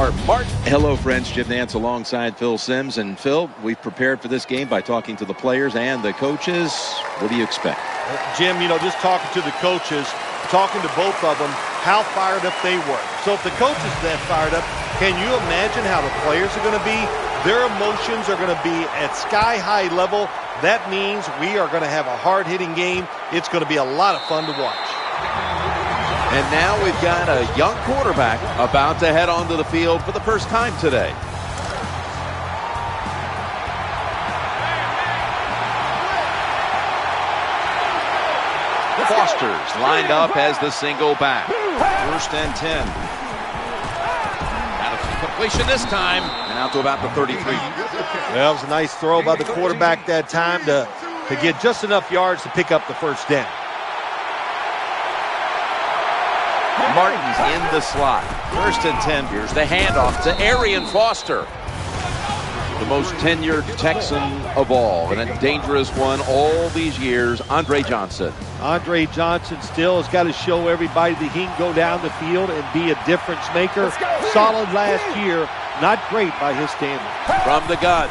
Art Martin. Hello, friends. Jim Nance alongside Phil Simms. And Phil, we've prepared for this game by talking to the players and the coaches. What do you expect? Jim, just talking to the coaches, talking to both of them, how fired up they were. So if the coaches are that fired up, can you imagine how the players are going to be? Their emotions are going to be at sky-high level. That means we are going to have a hard-hitting game. It's going to be a lot of fun to watch. And now we've got a young quarterback about to head onto the field for the first time today. Foster's lined up as the single back. 1st and 10. Got a completion this time, and out to about the 33. Well, it was a nice throw by the quarterback that time to get just enough yards to pick up the first down. Martin's in the slot. 1st and 10. Here's the handoff to Arian Foster. The most tenured Texan of all, and a dangerous one all these years, Andre Johnson. Andre Johnson still has got to show everybody that he can go down the field and be a difference maker. Solid last year, not great by his standards. From the gun.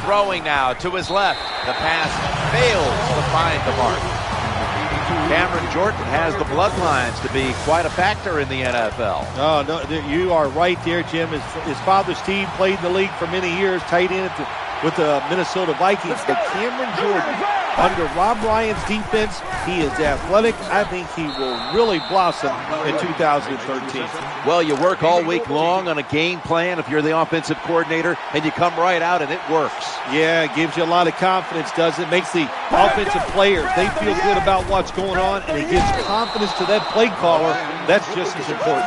Throwing now to his left. The pass fails to find the mark. Cameron Jordan has the bloodlines to be quite a factor in the NFL. Oh, no, you are right there, Jim. His father, Steve, played in the league for many years, tight end with the Minnesota Vikings. But Cameron Jordan, under Rob Ryan's defense, he is athletic. I think he will really blossom in 2013. Well, you work all week long on a game plan if you're the offensive coordinator, and you come right out and it works. Yeah, it gives you a lot of confidence, doesn't it? Makes the offensive players, they feel good about what's going on, and it gives confidence to that play caller. That's just as important.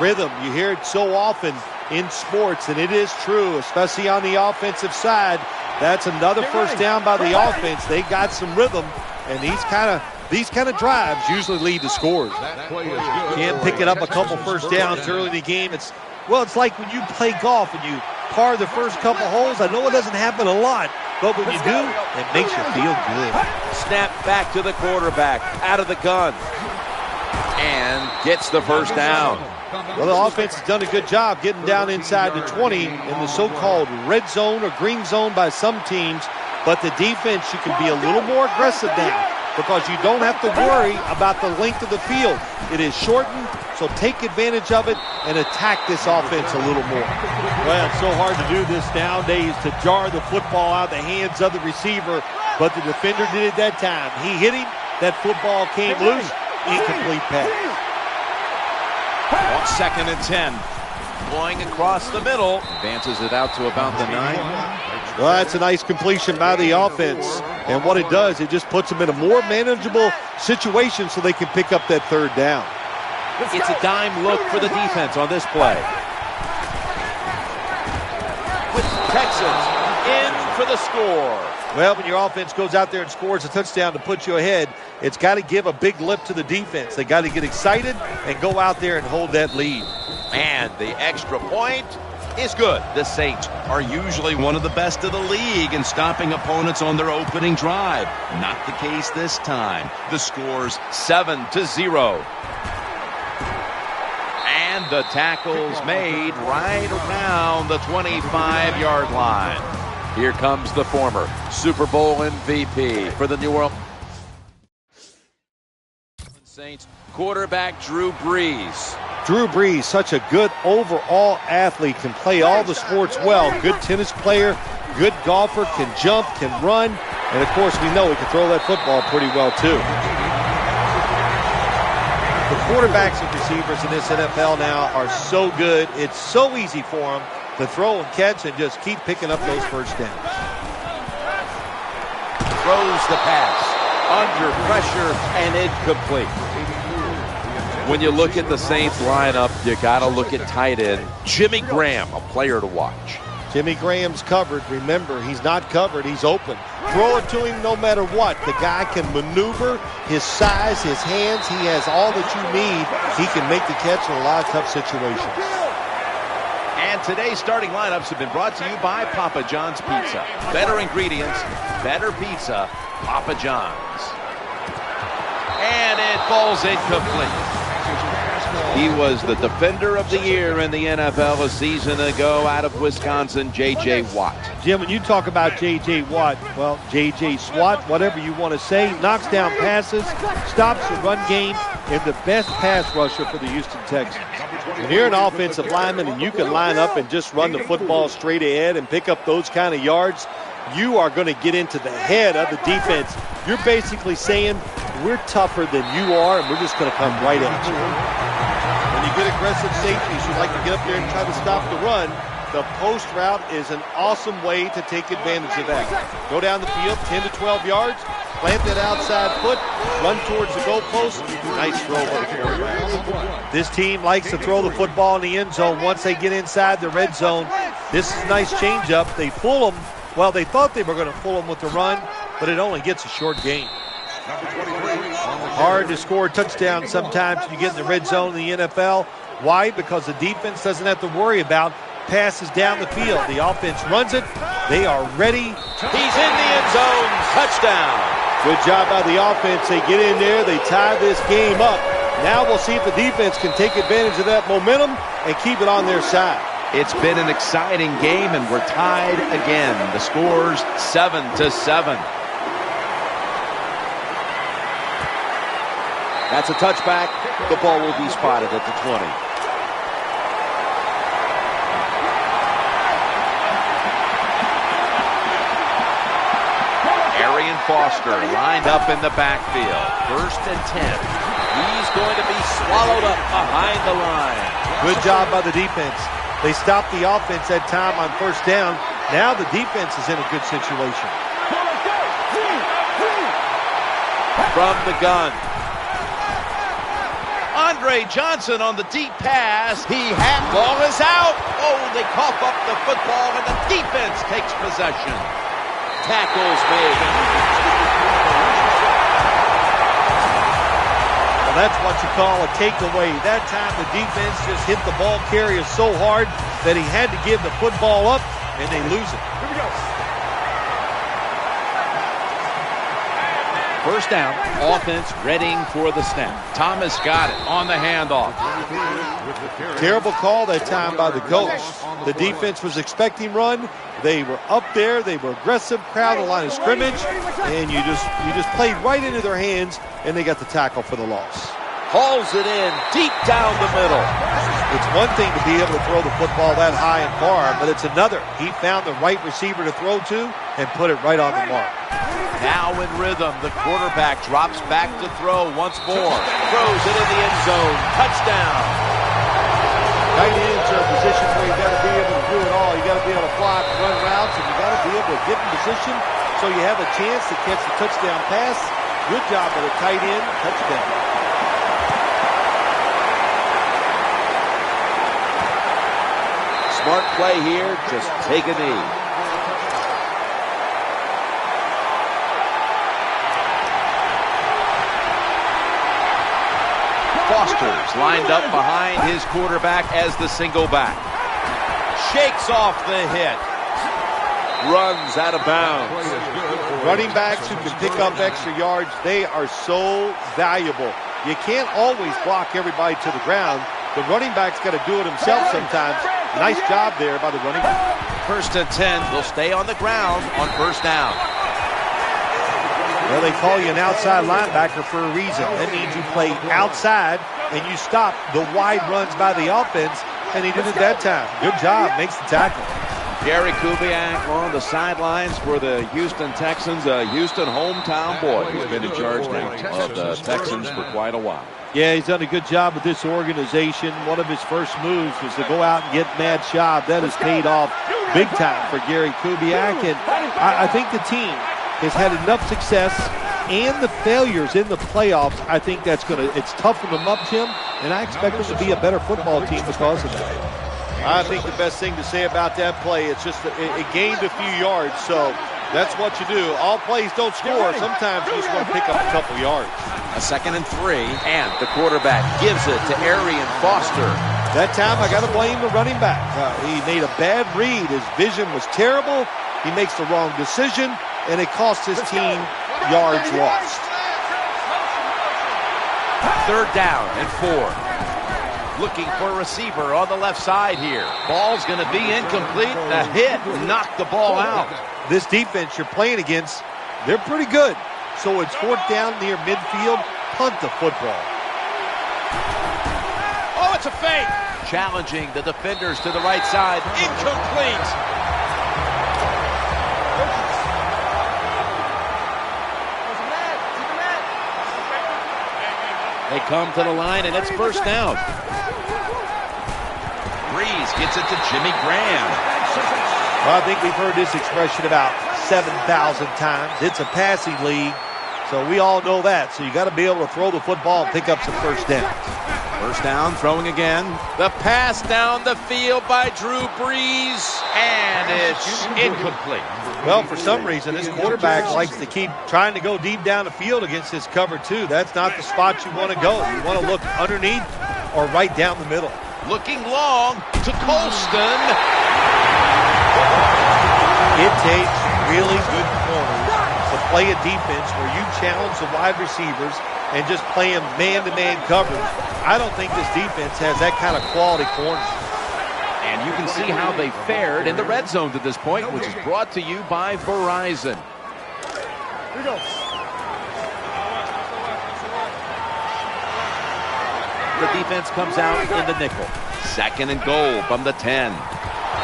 Rhythm, you hear it so often in sports, and it is true, especially on the offensive side. That's another first down by the offense. They got some rhythm, and these kind of drives usually lead to scores. Can't pick it up a couple first downs early in the game. It's like when you play golf and you par the first couple holes. I know it doesn't happen a lot, but when you do, it makes you feel good. Snap back to the quarterback, out of the gun, and gets the first down. Well, the offense has done a good job getting down inside the 20 in the so-called red zone or green zone by some teams. But the defense, you can be a little more aggressive now because you don't have to worry about the length of the field. It is shortened, so take advantage of it and attack this offense a little more. Well, it's so hard to do this nowadays, to jar the football out of the hands of the receiver, but the defender did it that time. He hit him, that football came loose, incomplete pass. On 2nd and 10, going across the middle, advances it out to about the 9. Well, that's a nice completion by the offense, and what it does, it just puts them in a more manageable situation so they can pick up that third down. It's a dime look for the defense on this play. With Texans in for the score. Well, when your offense goes out there and scores a touchdown to put you ahead, it's got to give a big lift to the defense. They got to get excited and go out there and hold that lead. And the extra point is good. The Saints are usually one of the best of the league in stopping opponents on their opening drive. Not the case this time. The score's 7-0. And the tackle's made right around the 25-yard line. Here comes the former Super Bowl MVP for the New Orleans Saints, quarterback Drew Brees. Drew Brees, such a good overall athlete, can play all the sports well. Good tennis player, good golfer, can jump, can run, and of course we know he can throw that football pretty well too. The quarterbacks and receivers in this NFL now are so good. It's so easy for them to throw and catch and just keep picking up those first downs. Throws the pass under pressure and incomplete. When you look at the Saints lineup, you got to look at tight end Jimmy Graham, a player to watch. Jimmy Graham's covered. Remember, he's not covered. He's open. Throw it to him no matter what. The guy can maneuver. His size, his hands, he has all that you need. He can make the catch in a lot of tough situations. And today's starting lineups have been brought to you by Papa John's Pizza. Better ingredients, better pizza, Papa John's. And it falls incomplete. He was the defender of the year in the NFL a season ago out of Wisconsin, J.J. Watt. Jim, when you talk about J.J. Watt, well, J.J. SWAT, whatever you want to say, knocks down passes, stops the run game, and the best pass rusher for the Houston Texans. When you're an offensive lineman and you can line up and just run the football straight ahead and pick up those kind of yards, you are going to get into the head of the defense. You're basically saying, we're tougher than you are, and we're just going to come right at you. When you get aggressive safeties who like to get up there and try to stop the run, the post route is an awesome way to take advantage of that. Go down the field, 10 to 12 yards, plant that outside foot, run towards the goalpost. Nice throw by the quarterback. This team likes to throw the football in the end zone once they get inside the red zone. This is a nice changeup. They fool them. Well, they thought they were going to fool them with the run, but it only gets a short gain. Hard to score a touchdown sometimes when you get in the red zone in the NFL. Why? Because the defense doesn't have to worry about passes down the field. The offense runs it. They are ready. He's in the end zone. Touchdown. Good job by the offense. They get in there. They tie this game up. Now we'll see if the defense can take advantage of that momentum and keep it on their side. It's been an exciting game, and we're tied again. The score's 7-7. That's a touchback. The ball will be spotted at the 20. Arian Foster lined up in the backfield. 1st and 10. He's going to be swallowed up behind the line. Good job by the defense. They stopped the offense that time on 1st down. Now the defense is in a good situation. From the gun, Andre Johnson on the deep pass. Ball is out. Oh, they cough up the football, and the defense takes possession. Tackles made. Well, that's what you call a takeaway. That time the defense just hit the ball carrier so hard that he had to give the football up, and they lose it. Here we go. 1st down, offense readying for the snap. Thomas got it on the handoff. Terrible call that time by the coach. The defense was expecting run. They were up there. They were aggressive, crowd the line of scrimmage, and you just played right into their hands, and they got the tackle for the loss. Hauls it in deep down the middle. It's one thing to be able to throw the football that high and far, but it's another. He found the right receiver to throw to and put it right on the mark. Now in rhythm, the quarterback drops back to throw once more. Throws it in the end zone. Touchdown. Tight ends are a position where you got to be able to do it all. You got to be able to fly and run routes, and you got to be able to get in position so you have a chance to catch the touchdown pass. Good job by the tight end. Touchdown. Smart play here. Just take a knee. Foster's lined up behind his quarterback as the single back. Shakes off the hit. Runs out of bounds. Running backs who can pick up extra yards, they are so valuable. You can't always block everybody to the ground. The running back's got to do it himself sometimes. Nice job there by the running back. 1st and 10. They'll stay on the ground on 1st down. Well, they call you an outside linebacker for a reason. That means you play outside and you stop the wide runs by the offense, and he did it that time. Good job. Makes the tackle. Gary Kubiak on the sidelines for the Houston Texans, a Houston hometown boy who's been in charge now of the Texans for quite a while. Yeah, he's done a good job with this organization. One of his first moves was to go out and get Matt Schaub. That has paid off big time for Gary Kubiak, and I think the team has had enough success and the failures in the playoffs. I think that's it's toughened them up, Jim, and I expect them to be a better football team because of that. I think the best thing to say about that play, it's just it gained a few yards, so that's what you do. All plays don't score. Sometimes you just want to pick up a couple yards. A 2nd and 3, and the quarterback gives it to Arian Foster. That time I got to blame the running back. He made a bad read. His vision was terrible. He makes the wrong decision, and it cost his team yards lost. 3rd down and 4. Looking for a receiver on the left side here. Ball's going to be incomplete. A hit knocked the ball out. This defense you're playing against, they're pretty good. So it's fourth down near midfield. Punt the football. Oh, it's a fake. Challenging the defenders to the right side. Incomplete. They come to the line, and it's first down. Breeze gets it to Jimmy Graham. Well, I think we've heard this expression about 7,000 times. It's a passing league, so we all know that. So you got to be able to throw the football and pick up some first downs. First down, throwing again. The pass down the field by Drew Brees, and it's incomplete. Well, for some reason, this quarterback likes to keep trying to go deep down the field against this cover two. That's not the spot you want to go. You want to look underneath or right down the middle. Looking long to Colston. It takes really good corners to play a defense where you challenge the wide receivers and just play them man-to-man coverage. I don't think this defense has that kind of quality corner. And you can see how they fared in the red zone to this point, which is brought to you by Verizon. Here we go. The defense comes out in the nickel. Second and goal from the 10.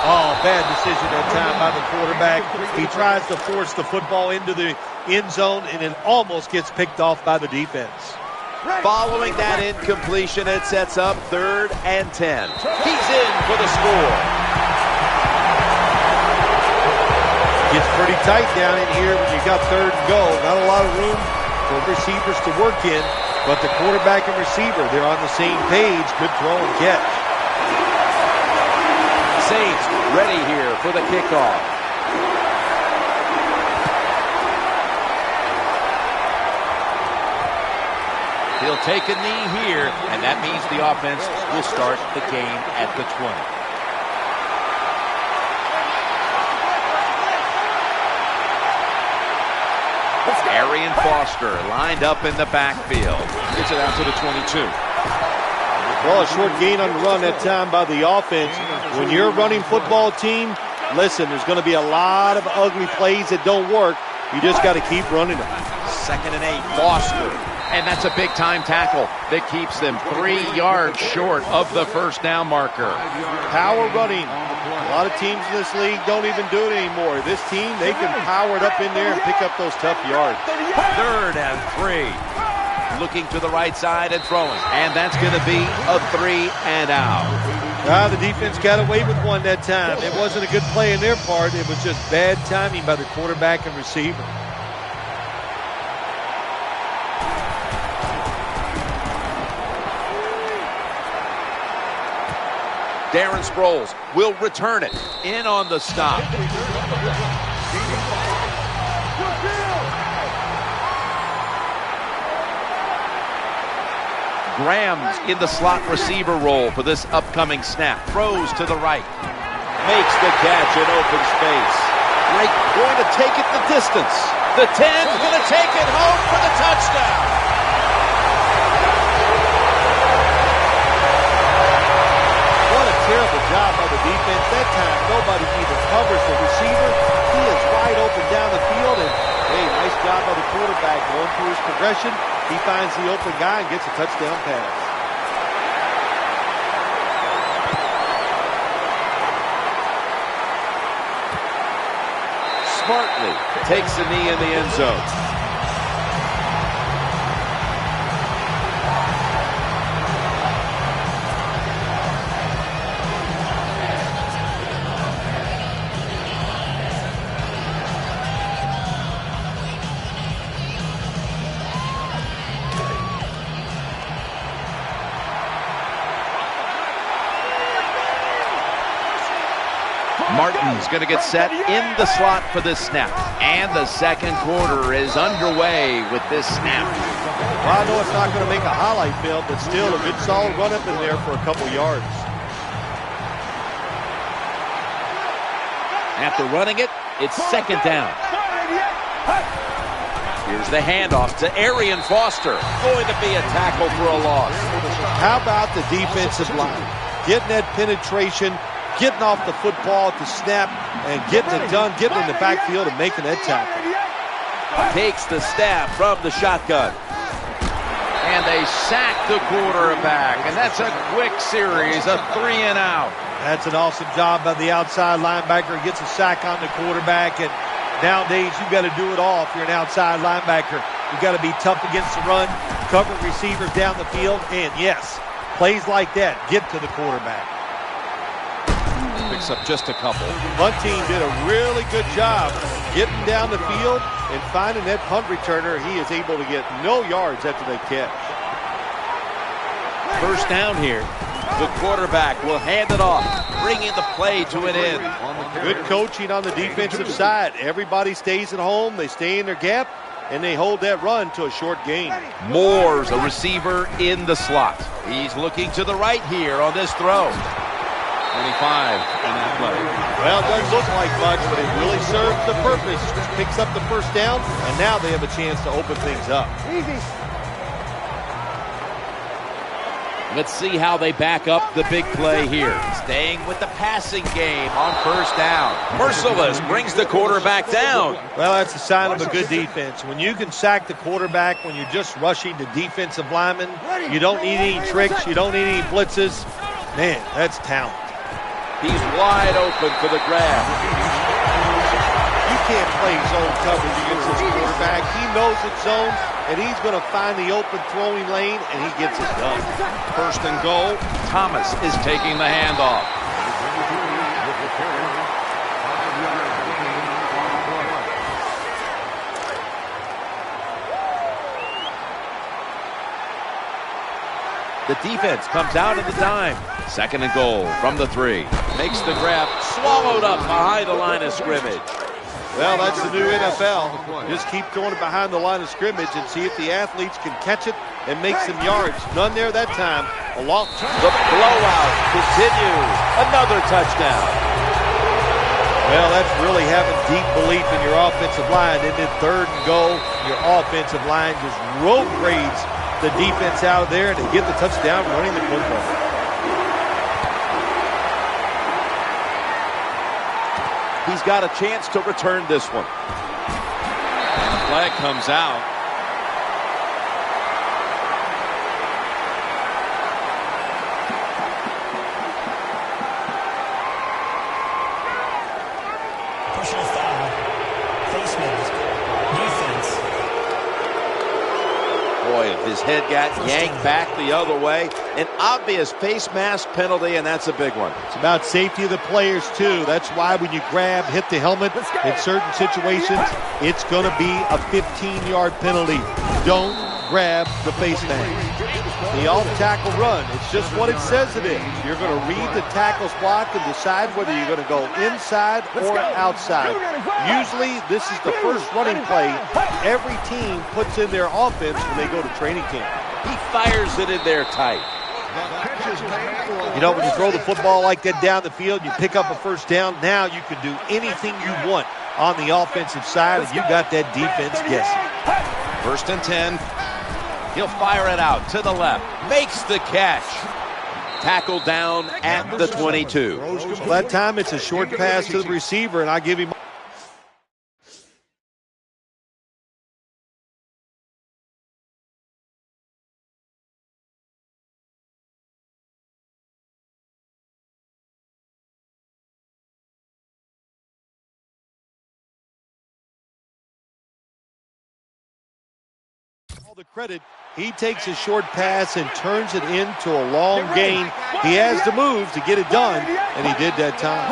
Oh, bad decision that time by the quarterback. He tries to force the football into the end zone, and it almost gets picked off by the defense. Following that incompletion, it sets up 3rd and 10. He's in for the score. Gets pretty tight down in here when you got 3rd and goal. Not a lot of room for receivers to work in, but the quarterback and receiver, they're on the same page. Good throw and catch. Saints ready here for the kickoff. He'll take a knee here, and that means the offense will start the game at the 20. Arian Foster lined up in the backfield. Gets it out to the 22. Well, a short gain on the run that time by the offense. When you're a running football team, listen, there's going to be a lot of ugly plays that don't work. You just got to keep running them. 2nd and 8, Foster. And that's a big-time tackle that keeps them 3 yards short of the first down marker. Power running. A lot of teams in this league don't even do it anymore. This team, they can power it up in there and pick up those tough yards. 3rd and 3. Looking to the right side and throwing. And that's going to be a 3 and out. The defense got away with one that time. It wasn't a good play in their part. It was just bad timing by the quarterback and receiver. Darren Sproles will return it. In on the stop. Graham's in the slot receiver role for this upcoming snap. Throws to the right. Makes the catch in open space. Drake going to take it the distance. The 10's going to take it home for the touchdown. Terrible job by the defense. That time, nobody even covers the receiver. He is wide open down the field, and hey, nice job by the quarterback going through his progression. He finds the open guy and gets a touchdown pass. Smartly takes the knee in the end zone. Martin's going to get set in the slot for this snap. And the second quarter is underway with this snap. Well, I know it's not going to make a highlight film, but still a good solid run up in there for a couple yards. After running it, it's second down. Here's the handoff to Arian Foster. Going to be a tackle for a loss. How about the defensive line? Getting that penetration, getting off the football at the snap, and getting it done, getting in the backfield and making that tackle. Takes the snap from the shotgun. And they sack the quarterback. And that's a quick series, a 3 and out. That's an awesome job by the outside linebacker. He gets a sack on the quarterback. And nowadays, you've got to do it all if you're an outside linebacker. You've got to be tough against the run, cover receivers down the field, and yes, plays like that get to the quarterback. Picks up just a couple. Punt team did a really good job getting down the field and finding that punt returner. He is able to get no yards after they catch. First down here. The quarterback will hand it off, bringing the play to an end. Good coaching on the defensive side. Everybody stays at home. They stay in their gap, and they hold that run to a short gain. Moore's a receiver in the slot. He's looking to the right here on this throw. 25 in that play. Well, it doesn't look like much, but it really serves the purpose. Picks up the first down, and now they have a chance to open things up. Easy. Let's see how they back up the big play here. Staying with the passing game on first down. Merciless brings the quarterback down. Well, that's a sign of a good defense. When you can sack the quarterback when you're just rushing the defensive lineman, you don't need any tricks, you don't need any blitzes. Man, that's talent. He's wide open for the grab. You can't play zone coverage against this quarterback. He knows it's zone, and he's going to find the open throwing lane, and he gets it done. First and goal. Thomas is taking the handoff. The defense comes out of the dime. Second and goal from the 3. Makes the grab, swallowed up behind the line of scrimmage. Well, that's the new NFL. Just keep throwing it behind the line of scrimmage and see if the athletes can catch it and make some yards. None there that time. The blowout continues. Another touchdown. Well, that's really having deep belief in your offensive line. And then third and goal, your offensive line just road grades the defense out there, and they get the touchdown running the football. He's got a chance to return this one. And the flag comes out. Personal foul. Face mask. Defense. Boy, if his head got yanked back the other way. An obvious face mask penalty, and that's a big one. It's about safety of the players, too. That's why when you grab, hit the helmet, in certain situations, it's going to be a 15-yard penalty. Don't grab the face mask. The off-tackle run, it's just what it says it is. You're going to read the tackle's block and decide whether you're going to go inside or outside. Usually, this is the first running play every team puts in their offense when they go to training camp. He fires it in there tight. You know, when you throw the football like that down the field, you pick up a first down, now you can do anything you want on the offensive side, and you got that defense guessing. First and 10. He'll fire it out to the left. Makes the catch. Tackled down at the 22. Well, that time it's a short pass to the receiver, and I give him... all the credit. He takes a short pass and turns it into a long gain. He has the moves to get it done, and he did that time.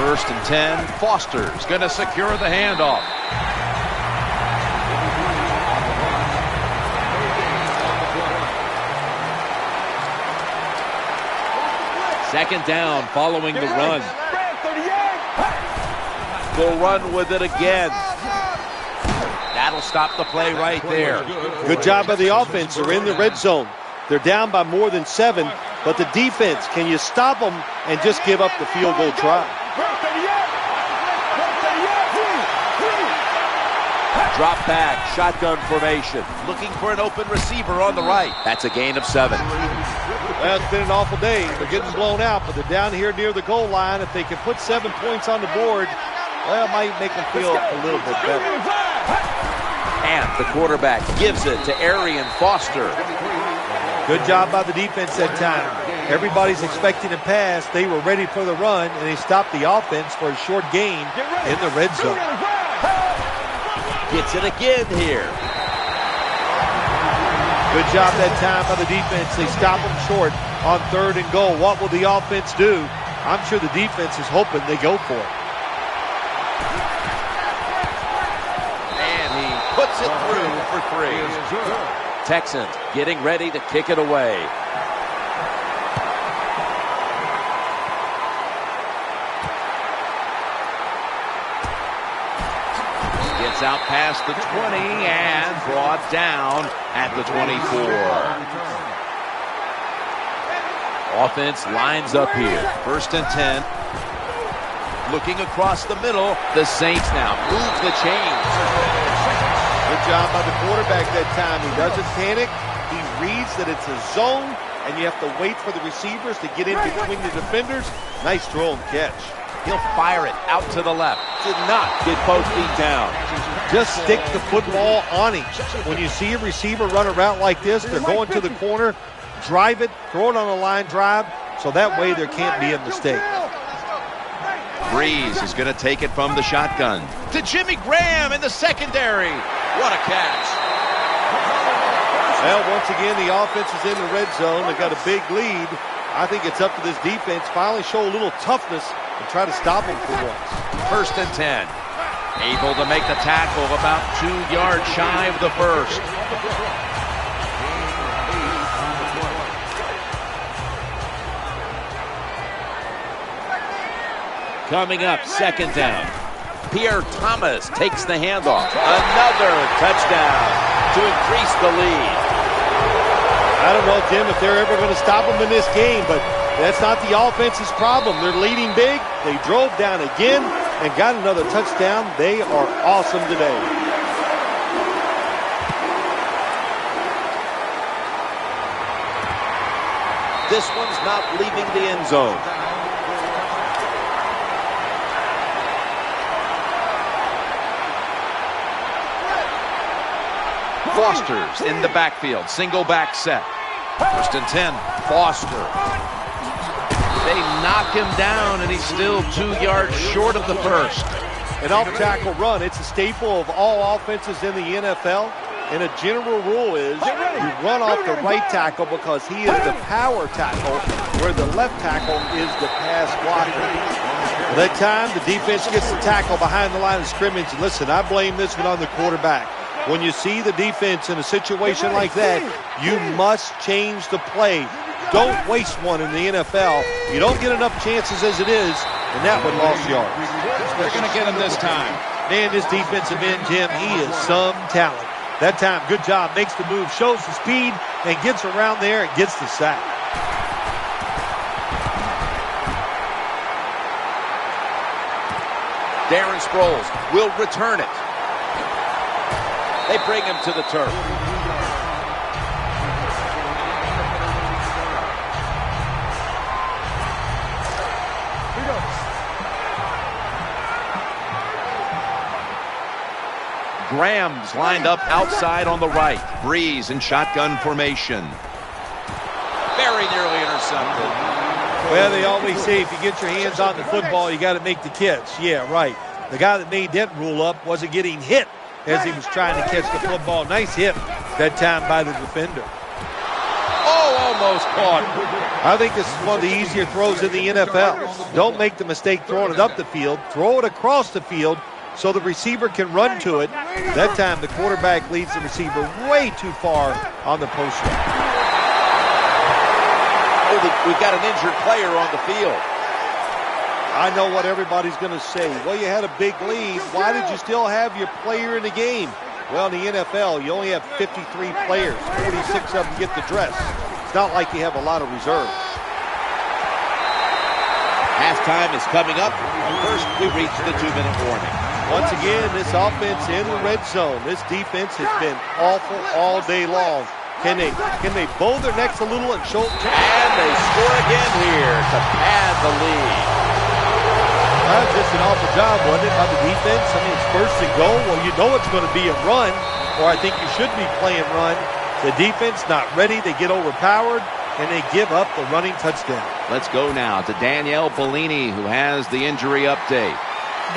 First and 10. Foster's going to secure the handoff. Second down following the run. They'll run with it again. That'll stop the play right there. Good job by the offense. They're in the red zone. They're down by more than 7, but the defense, can you stop them and just give up the field goal try? Drop back, shotgun formation. Looking for an open receiver on the right. That's a gain of 7. Well, it's been an awful day. They're getting blown out, but they're down here near the goal line. If they can put 7 points on the board, well, it might make them feel a little bit better. And the quarterback gives it to Arian Foster. Good job by the defense that time. Everybody's expecting a pass. They were ready for the run, and they stopped the offense for a short gain in the red zone. Gets it again here. Good job that time by the defense. They stop them short on 3rd and goal. What will the offense do? I'm sure the defense is hoping they go for it. And he puts it through for 3. Texans getting ready to kick it away. Gets out past the 20 and brought down at the 24. Offense lines up here. 1st and 10. Looking across the middle. The Saints now move the chains. Good job by the quarterback that time. He doesn't panic. He reads that it's a zone, and you have to wait for the receivers to get in between the defenders. Nice throw and catch. He'll fire it out to the left. Did not get both feet down. Just stick the football on him. When you see a receiver run a route like this, they're going to the corner, drive it, throw it on a line drive, so that way there can't be a mistake. Breeze is going to take it from the shotgun to Jimmy Graham in the secondary. What a catch. Well, once again, the offense is in the red zone. They've got a big lead. I think it's up to this defense. Finally show a little toughness and try to stop them for once. 1st and 10. Able to make the tackle about 2 yards shy of the 1st. Coming up, 2nd down. Pierre Thomas takes the handoff. Another touchdown to increase the lead. I don't know, Tim, if they're ever going to stop them in this game, but that's not the offense's problem. They're leading big. They drove down again and got another touchdown. They are awesome today. This one's not leaving the end zone. Foster's in the backfield. Single back set. 1st and 10. Foster. They knock him down, and he's still 2 yards short of the 1st. An off-tackle run. It's a staple of all offenses in the NFL. And a general rule is you run off the right tackle because he is the power tackle, where the left tackle is the pass blocker. That time, the defense gets the tackle behind the line of scrimmage. Listen, I blame this one on the quarterback. When you see the defense in a situation like that, you must change the play. Don't waste one in the NFL. You don't get enough chances as it is, and that one lost yards. They're going to get him this time. Man, this defensive end, Jim, he is some talent. That time, good job, makes the move, shows the speed, and gets around there and gets the sack. Darren Sproles will return it. They bring him to the turf. Graham's lined up outside on the right. Breeze in shotgun formation. Very nearly intercepted. Well, they always say if you get your hands on the football, you got to make the catch. Yeah, right. The guy that made that rule up wasn't getting hit as he was trying to catch the football. Nice hit that time by the defender. Oh, almost caught. I think this is one of the easier throws in the NFL. Don't make the mistake throwing it up the field. Throw it across the field so the receiver can run to it. That time the quarterback leads the receiver way too far on the post route. Oh, we've got an injured player on the field. I know what everybody's going to say. Well, you had a big lead. Why did you still have your player in the game? Well, in the NFL, you only have 53 players. 46 of them get the dress. It's not like you have a lot of reserves. Halftime is coming up. First, we reach the 2-minute warning. Once again, this offense in the red zone. This defense has been awful all day long. Can they bow their necks a little and show? And they score again here to pad the lead. That was just an awful job, wasn't it, by the defense? I mean, it's first and goal. Well, you know it's going to be a run, or I think you should be playing run. The defense not ready. They get overpowered, and they give up the running touchdown. Let's go now to Danielle Bellini, who has the injury update.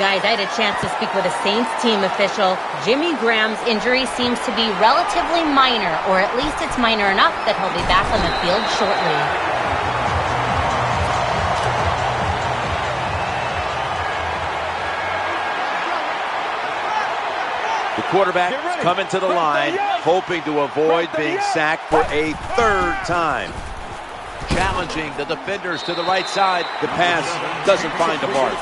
Guys, I had a chance to speak with a Saints team official. Jimmy Graham's injury seems to be relatively minor, or at least it's minor enough that he'll be back on the field shortly. The quarterback coming to the line, hoping to avoid being sacked for a third time. Challenging the defenders to the right side. The pass doesn't find a mark.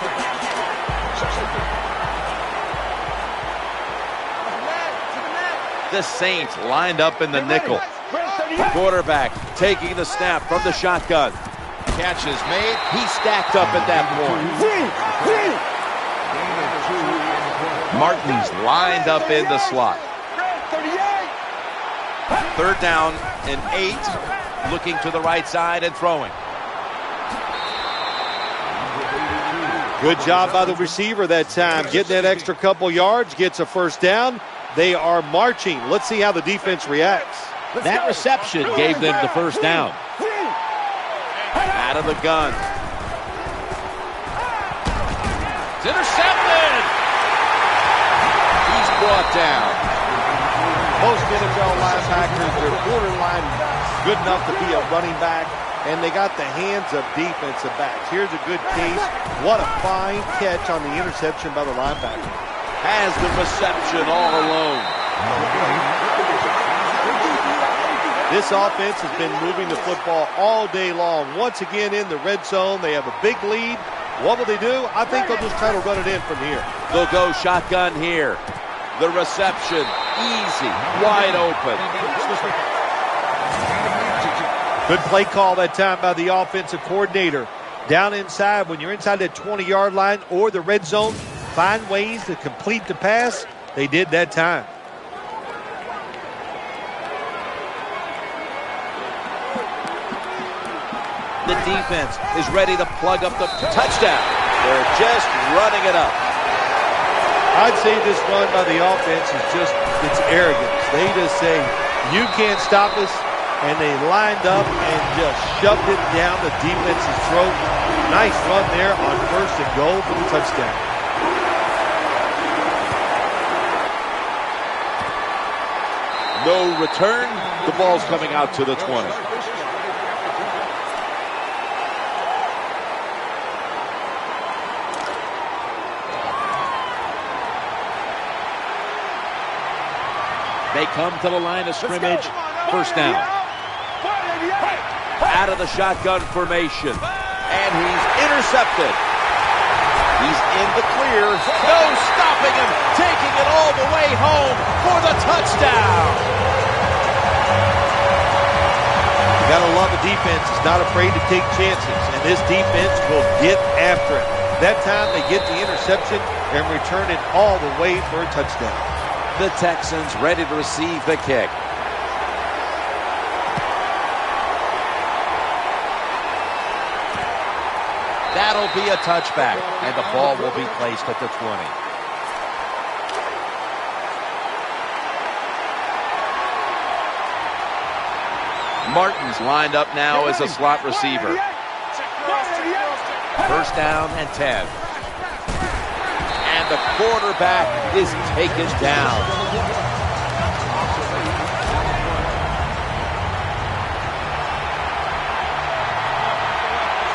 The Saints lined up in the nickel. Quarterback taking the snap from the shotgun. Catch is made. He stacked up at that point. Martin's lined up in the slot. Third down and 8. Looking to the right side and throwing. Good job by the receiver that time. Getting that extra couple yards, gets a first down. They are marching. Let's see how the defense reacts. That reception gave them the first down. Out of the gun. It's intercepted. He's brought down. Most NFL linebackers, they're borderline good enough to be a running back, and they got the hands of defensive backs. Here's a good case. What a fine catch on the interception by the linebacker. Has the reception all alone. This offense has been moving the football all day long. Once again in the red zone, they have a big lead. What will they do? I think they'll just try to run it in from here. They'll go shotgun here. The reception, easy, wide open. Good play call that time by the offensive coordinator. Down inside, when you're inside that 20-yard line or the red zone, find ways to complete the pass. They did that time. The defense is ready to plug up the touchdown. They're just running it up. I'd say this run by the offense is just, it's arrogance. They just say, you can't stop us, and they lined up and just shoved it down the defense's throat. Nice run there on first and goal for the touchdown. No return. The ball's coming out to the 20. They come to the line of scrimmage. First down. Out of the shotgun formation. And he's intercepted. He's in the clear. No stopping him. Taking it all the way home for the touchdown. You got to love a defense. It's not afraid to take chances. And this defense will get after it. That time they get the interception and return it all the way for a touchdown. The Texans ready to receive the kick. That'll be a touchback, and the ball will be placed at the 20. Martin's lined up now as a slot receiver. First down and 10. And the quarterback is taken down.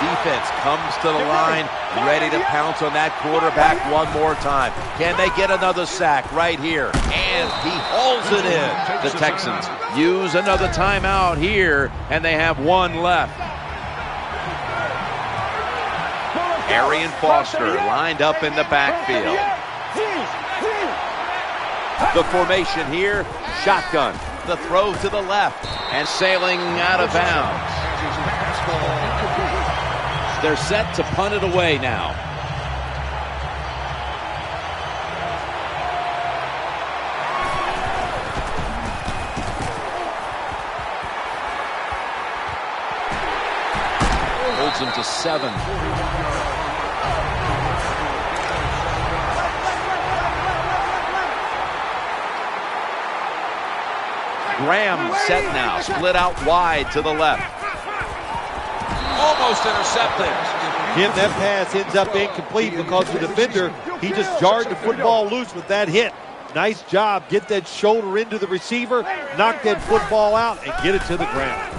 Defense comes to the line, ready to pounce on that quarterback one more time. Can they get another sack right here? And he hauls it in. The Texans use another timeout here, and they have one left. Arian Foster lined up in the backfield. The formation here, shotgun. The throw to the left, and sailing out of bounds. They're set to punt it away now. holds them to 7. Graham set now, split out wide to the left. Almost intercepted. Jim, that pass ends up incomplete because the defender, he just jarred the football loose with that hit. Nice job. Get that shoulder into the receiver, knock that football out, and get it to the ground.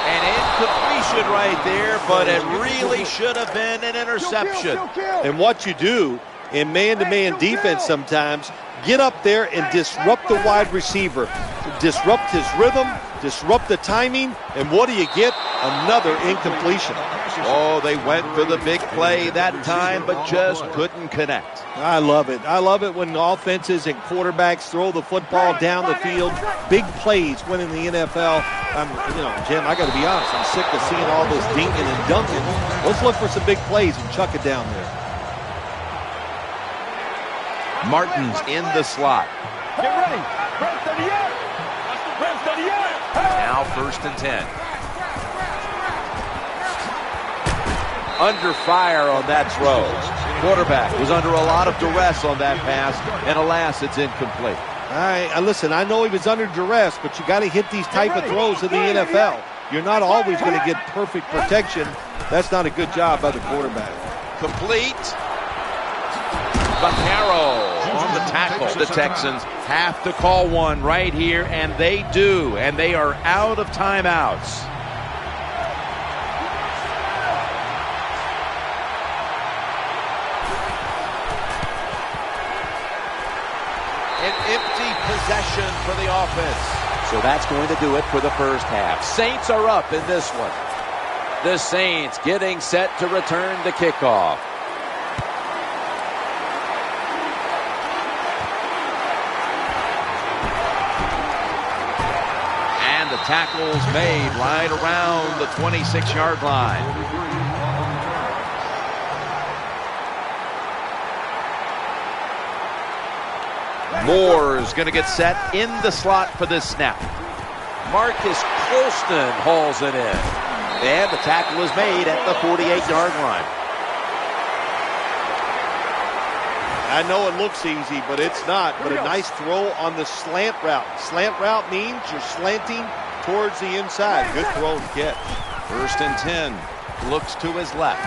An incompletion right there, but it really should have been an interception. And what you do in man-to-man defense sometimes, get up there and disrupt the wide receiver. Disrupt his rhythm, disrupt the timing, and what do you get? Another incompletion. Oh, they went for the big play that time, but just couldn't connect. I love it. I love it when offenses and quarterbacks throw the football down the field. Big plays win in the NFL. Jim, I got to be honest. I'm sick of seeing all this dinking and dunking. Let's look for some big plays and chuck it down there. Martin's in the slot. Get ready. Now 1st and 10. Under fire on that throw. Quarterback was under a lot of duress on that pass, and alas, it's incomplete. All right, listen, I know he was under duress, but you got to hit these type of throws in the NFL. You're not always going to get perfect protection. That's not a good job by the quarterback. Complete. Vaccaro on the tackle. The Texans have to call one right here, and they do, and they are out of timeouts. An empty possession for the offense. So that's going to do it for the first half. Saints are up in this one. The Saints getting set to return the kickoff. And the tackle's made right around the 26-yard line. Moore's going to get set in the slot for this snap. Marcus Colston hauls it in. And the tackle is made at the 48-yard line. I know it looks easy, but it's not. But a nice throw on the slant route. Slant route means you're slanting towards the inside. Good throw and catch. 1st and 10. Looks to his left.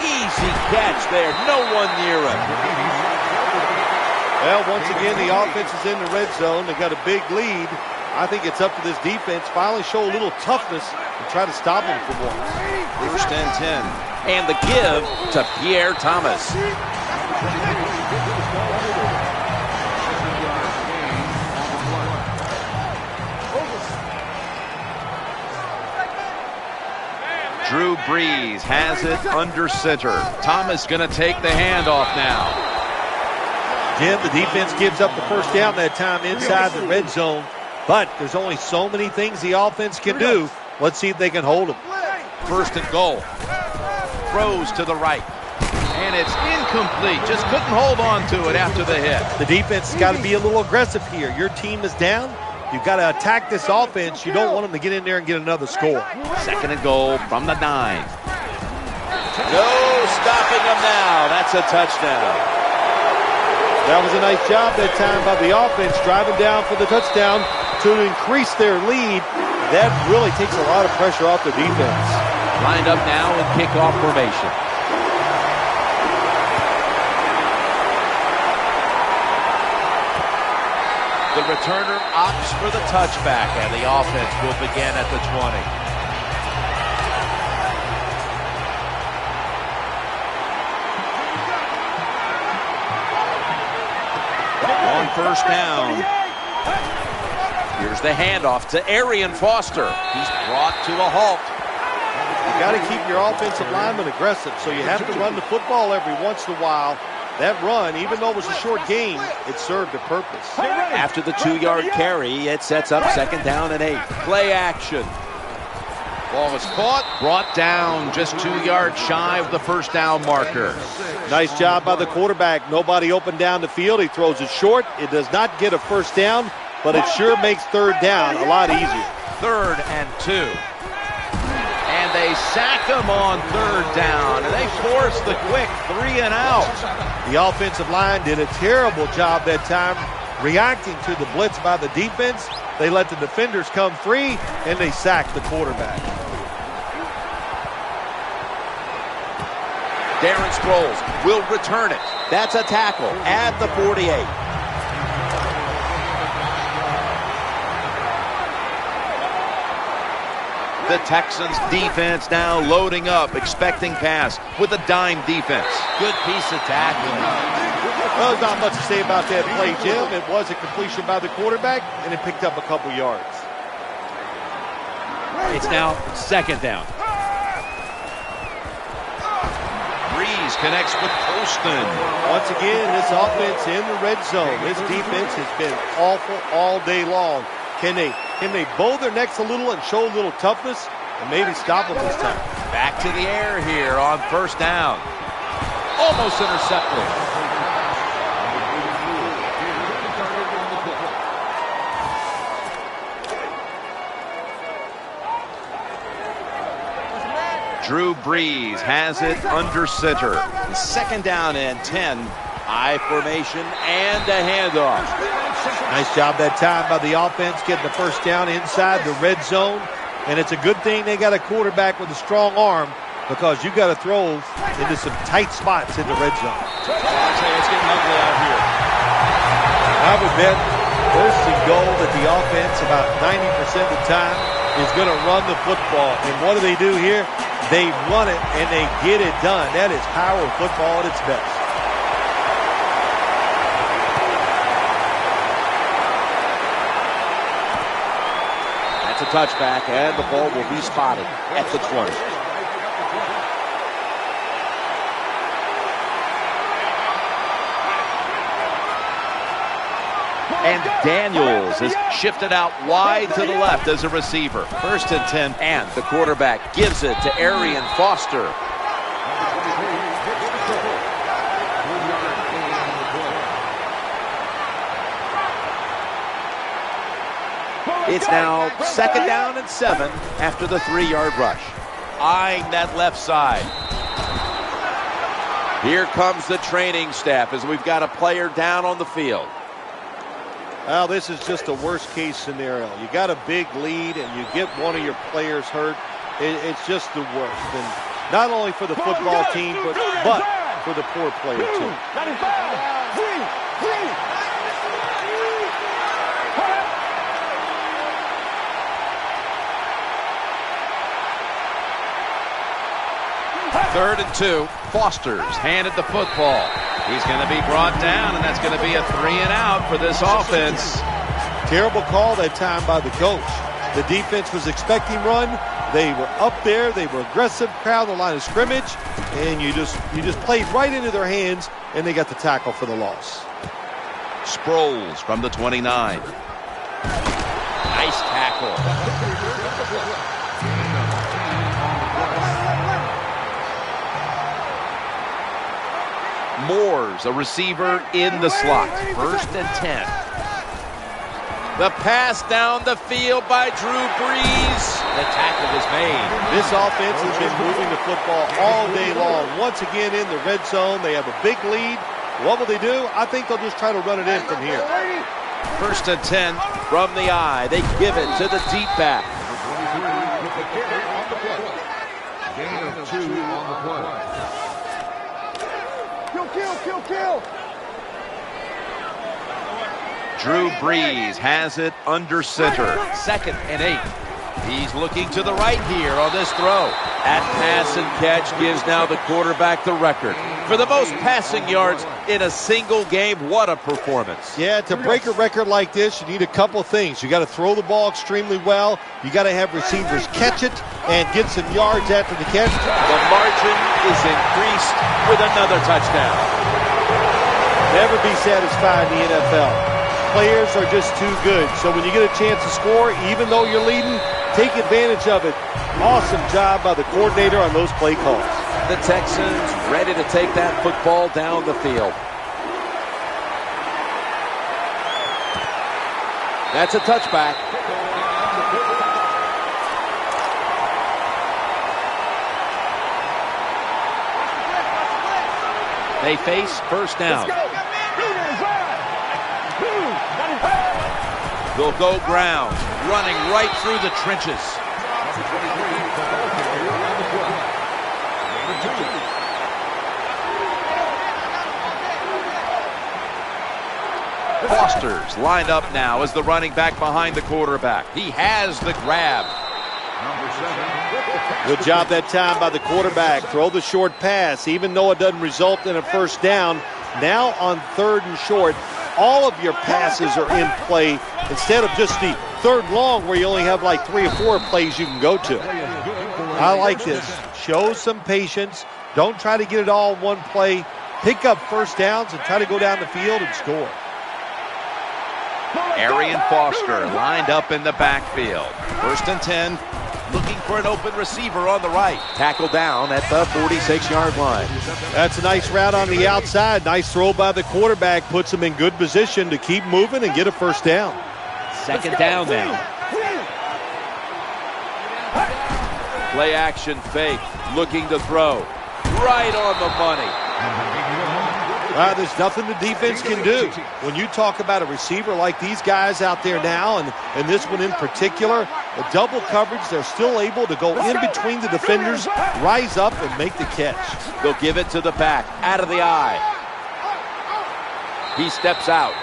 Easy catch there. No one near him. Well, once again, the offense is in the red zone. They got a big lead. I think it's up to this defense finally show a little toughness and try to stop them for once. 1st and 10. And the give to Pierre Thomas. Drew Brees has it under center. Thomas going to take the handoff now. Jim, the defense gives up the first down that time inside the red zone, but there's only so many things the offense can do. Let's see if they can hold them. 1st and goal. Throws to the right. And it's incomplete. Just couldn't hold on to it after the hit. The defense has got to be a little aggressive here. Your team is down. You've got to attack this offense. You don't want them to get in there and get another score. 2nd and goal from the 9. No stopping them now. That's a touchdown. That was a nice job that time by the offense, driving down for the touchdown to increase their lead. That really takes a lot of pressure off the defense. Lined up now in kickoff formation. The returner opts for the touchback, and the offense will begin at the 20. On 1st down. Here's the handoff to Arian Foster. He's brought to a halt. You got to keep your offensive lineman aggressive, so you have to run the football every once in a while. That run, even though it was a short game, it served a purpose. After the 2-yard carry, it sets up 2nd down and 8. Play action. Ball was caught, brought down just 2 yards shy of the 1st down marker. Nice job by the quarterback. Nobody open down the field. He throws it short. It does not get a 1st down, but it sure makes 3rd down a lot easier. 3rd and 2. And they sack him on 3rd down, and they force the quick 3 and out. The offensive line did a terrible job that time reacting to the blitz by the defense. They let the defenders come free, and they sacked the quarterback. Darren Sproles will return it. That's a tackle at the 48. The Texans defense now loading up, expecting pass with a dime defense. Good piece of tackling. Well, there's not much to say about that play, Jim. It was a completion by the quarterback, and it picked up a couple yards. It's now 2nd down. Breeze connects with Colston. Once again, this offense in the red zone. This defense has been awful all day long. Can they bow their necks a little and show a little toughness and maybe stop them this time? Back to the air here on 1st down. Almost intercepted. Drew Brees has it under center. 2nd down and 10. I formation and a handoff. Nice job that time by the offense getting the 1st down inside the red zone. And it's a good thing they got a quarterback with a strong arm, because you got to throw into some tight spots in the red zone. I'll say it's getting ugly out here. I would bet 1st and goal that the offense about 90% of the time is going to run the football. And what do they do here? They run it and they get it done. That is power football at its best. That's a touchback, and the ball will be spotted at the 20. And Daniels is shifted out wide to the left as a receiver. 1st and 10, and the quarterback gives it to Arian Foster. It's now 2nd down and 7 after the 3-yard rush. Eyeing that left side. Here comes the training staff as we've got a player down on the field. Well, this is just a worst-case scenario. You got a big lead, and you get one of your players hurt. It's just the worst. And not only for the football team, but for the poor player, too. Third and 2. Foster's handed the football. He's going to be brought down, and that's going to be a 3 and out for this offense. Terrible call that time by the coach. The defense was expecting run. They were up there. They were aggressive, crowd the line of scrimmage, and you just played right into their hands, and they got the tackle for the loss. Sproles from the 29. Nice tackle. Moore's a receiver in the slot. 1st and 10. The pass down the field by Drew Brees. The tackle is made. This offense has been moving the football all day long. Once again in the red zone. They have a big lead. What will they do? I think they'll just try to run it in from here. 1st and 10 from the eye. They give it to the deep back. Gain of 2 on the play. Kill. Drew Brees has it under center. 2nd and 8. He's looking to the right here on this throw. That pass and catch gives now the quarterback the record for the most passing yards in a single game. What a performance. Yeah, to break a record like this, you need a couple things. You got to throw the ball extremely well. You got to have receivers catch it and get some yards after the catch. The margin is increased with another touchdown. Never be satisfied in the NFL. Players are just too good. So when you get a chance to score, even though you're leading, take advantage of it. Awesome job by the coordinator on those play calls. The Texans ready to take that football down the field. That's a touchback. They face first down. They'll go ground, running right through the trenches. Foster's lined up now as the running back behind the quarterback. He has the grab. Good job that time by the quarterback. Throw the short pass, even though it doesn't result in a first down. Now on 3rd and short, all of your passes are in play instead of just the 3rd long where you only have like 3 or 4 plays you can go to. I like this. Show some patience. Don't try to get it all in one play. Pick up first downs and try to go down the field and score. Arian Foster lined up in the backfield. 1st and 10. Looking for an open receiver on the right. Tackle down at the 46-yard line. That's a nice route on the outside. Nice throw by the quarterback. Puts him in good position to keep moving and get a first down. 2nd down now. Play action fake. Looking to throw. Right on the money. There's nothing the defense can do. When you talk about a receiver like these guys out there now, and this one in particular, the double coverage, they're still able to go in between the defenders, rise up, and make the catch. They'll give it to the back, out of the eye. He steps out.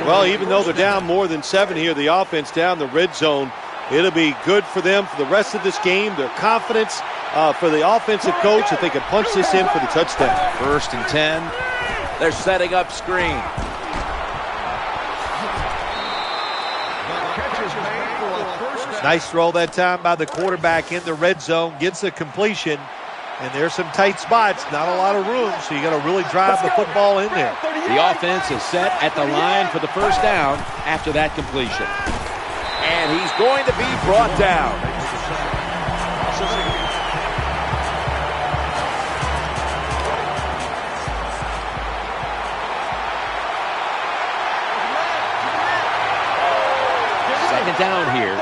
Well, even though they're down more than 7 here, the offense down the red zone, it'll be good for them for the rest of this game. Their confidence for the offensive coach if they can punch this in for the touchdown. 1st and 10. They're setting up screen. Nice throw that time by the quarterback in the red zone. Gets a completion. And there's some tight spots. Not a lot of room, so you got to really drive the football in there. The offense is set at the line for the first down after that completion. And he's going to be brought down. Down here.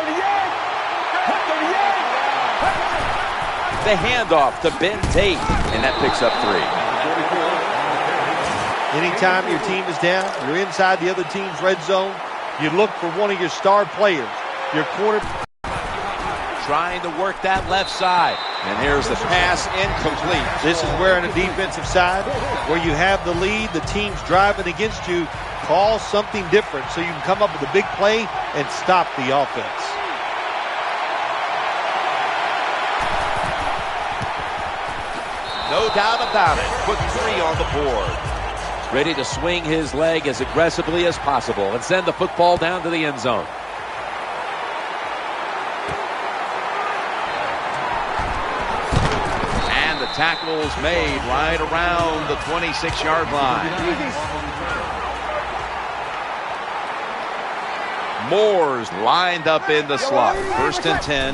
The handoff to Ben Tate, and that picks up 3. Anytime your team is down, you're inside the other team's red zone, you look for one of your star players. Your quarter trying to work that left side, and here's the pass incomplete. This is where on the defensive side, where you have the lead, the team's driving against you, call something different so you can come up with a big play and stop the offense. No doubt about it. Put 3 on the board. Ready to swing his leg as aggressively as possible and send the football down to the end zone. And the tackle's made right around the 26-yard line. Moore's lined up in the slot. 1st and 10.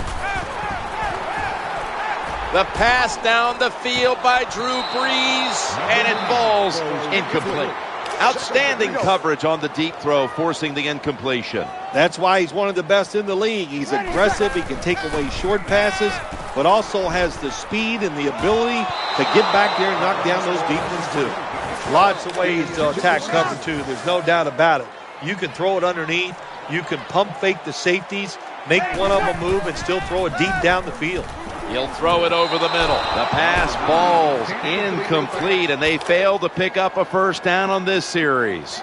The pass down the field by Drew Brees, and it falls incomplete. Outstanding coverage on the deep throw, forcing the incompletion. That's why he's one of the best in the league. He's aggressive. He can take away short passes, but also has the speed and the ability to get back there and knock down those deep ones too. Lots of ways to attack cover 2. There's no doubt about it. You can throw it underneath. You can pump fake the safeties, make one of them move, and still throw it deep down the field. He'll throw it over the middle. The pass falls incomplete, and they fail to pick up a first down on this series.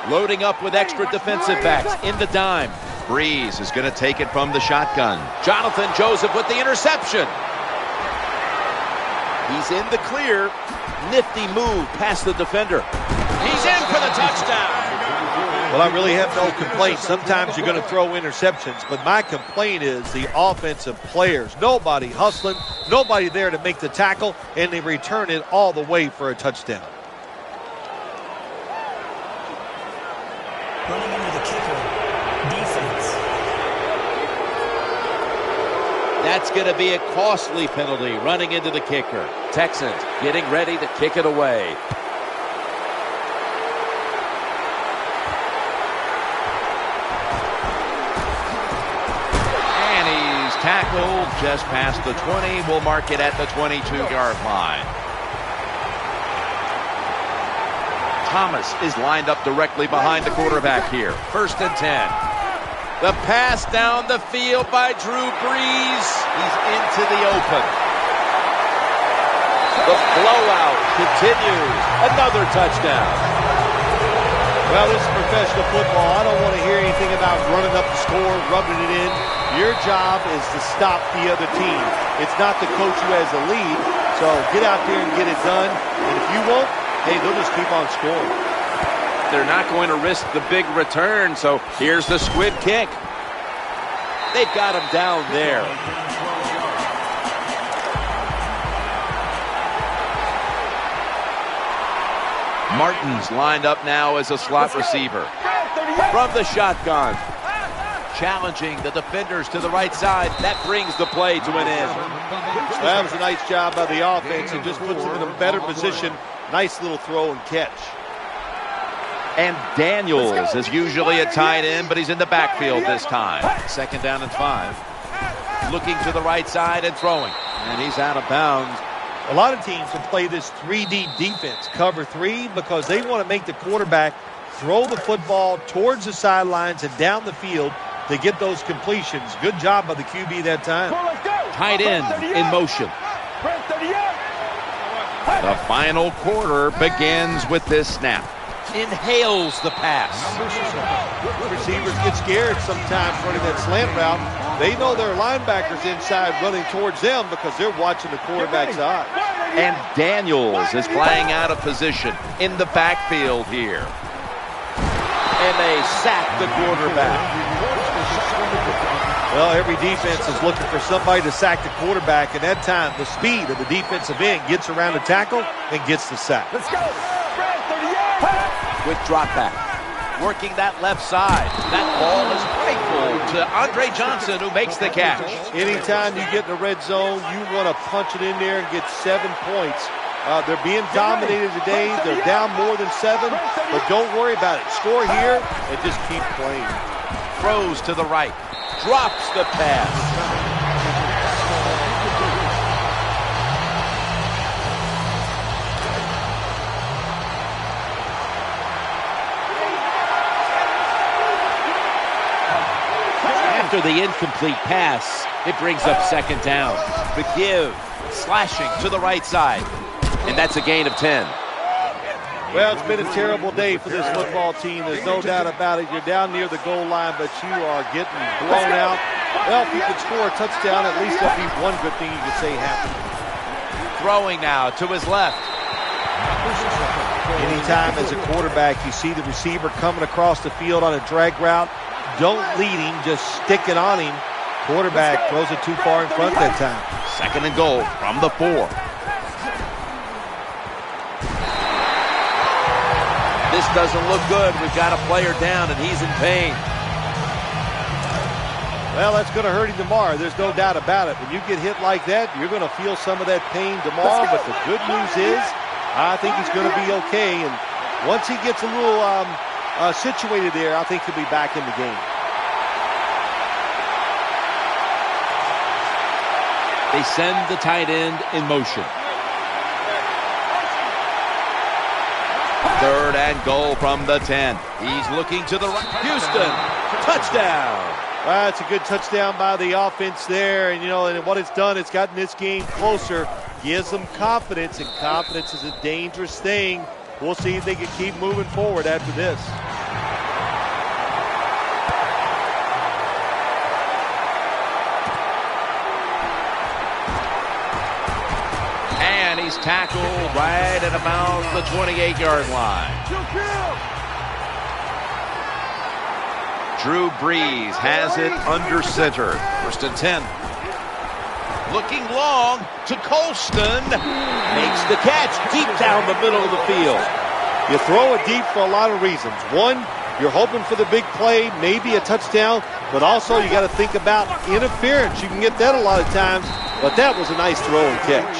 Loading up with extra defensive backs in the dime. Brees is going to take it from the shotgun. Jonathan Joseph with the interception. He's in the clear. Nifty move past the defender. He's in for the touchdown. Well, I really have no complaints. Sometimes you're going to throw interceptions, but my complaint is the offensive players. Nobody hustling, nobody there to make the tackle, and they return it all the way for a touchdown. Running into the kicker. Defense. That's going to be a costly penalty, running into the kicker. Texans getting ready to kick it away. tackled just past the 20. We'll mark it at the 22-yard line. Thomas is lined up directly behind the quarterback here. 1st and 10. The pass down the field by Drew Brees. He's into the open. The blowout continues. Another touchdown. Well, this is professional football. I don't want to hear anything about running up the score, rubbing it in. Your job is to stop the other team. It's not the coach who has the lead. So get out there and get it done. And if you won't, hey, they'll just keep on scoring. They're not going to risk the big return, so here's the squid kick. They've got him down there. Martin's lined up now as a slot receiver. From the shotgun. Challenging the defenders to the right side. That brings the play to an end. That was a nice job by the offense. It just puts them in a better position. Nice little throw and catch. And Daniels is usually a tight end, but he's in the backfield this time. 2nd down and 5. Looking to the right side and throwing. And he's out of bounds. A lot of teams will play this 3-deep defense, cover 3, because they want to make the quarterback throw the football towards the sidelines and down the field to get those completions. Good job by the QB that time. Tight end in motion. The final quarter begins with this snap. Inhales the pass. Receivers get scared sometimes running that slant route. They know their linebackers inside running towards them because they're watching the quarterback's eye. And Daniels is playing out of position in the backfield here. And they sack the quarterback. Well, every defense is looking for somebody to sack the quarterback, and that time the speed of the defensive end gets around the tackle and gets the sack. Let's go. Quick drop back. Working that left side. That ball is grateful to Andre Johnson, who makes the catch. Anytime you get in the red zone, you want to punch it in there and get 7 points. They're being dominated today. They're down more than 7, but don't worry about it. Score here and just keep playing. Throws to the right. Drops the pass. After the incomplete pass, it brings up 2nd down. McGive slashing to the right side. And that's a gain of 10. Well, it's been a terrible day for this football team. There's no doubt about it. You're down near the goal line, but you are getting blown out. Well, if you could score a touchdown, at least that'd be one good thing you could say happened. Throwing now to his left. Anytime as a quarterback you see the receiver coming across the field on a drag route, don't lead him, just stick it on him. Quarterback throws it too far in front that time. 2nd and goal from the 4. This doesn't look good. We've got a player down, and he's in pain. Well, that's going to hurt him tomorrow. There's no doubt about it. When you get hit like that, you're going to feel some of that pain tomorrow. But the good news is, I think he's going to be okay. And once he gets a little situated there, I think he'll be back in the game. They send the tight end in motion. 3rd and goal from the 10. He's looking to the right. Houston, touchdown. Well, it's a good touchdown by the offense there. And, you know, and what it's done, it's gotten this game closer. Gives them confidence, and confidence is a dangerous thing. We'll see if they can keep moving forward after this. And he's tackled right at about the 28-yard line. Drew Brees has it under center. 1st and 10. Looking long to Colston. Makes the catch deep down the middle of the field. You throw it deep for a lot of reasons. One, you're hoping for the big play, maybe a touchdown, but also you got to think about interference. You can get that a lot of times, but that was a nice throw and catch.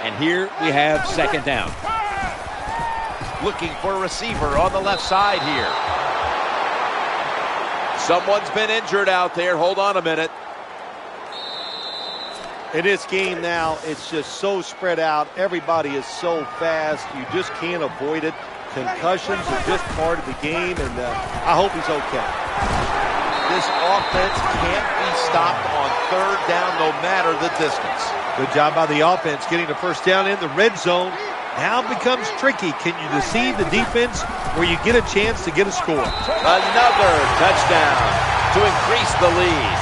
And And here we have second down. Looking for a receiver on the left side here. Someone's been injured out there. Hold on a minute. In this game now, it's just so spread out. Everybody is so fast. You just can't avoid it. Concussions are just part of the game, and I hope he's okay. This offense can't be stopped on third down no matter the distance. Good job by the offense getting the first down in the red zone. Now it becomes tricky. Can you deceive the defense where you get a chance to get a score? Another touchdown to increase the lead.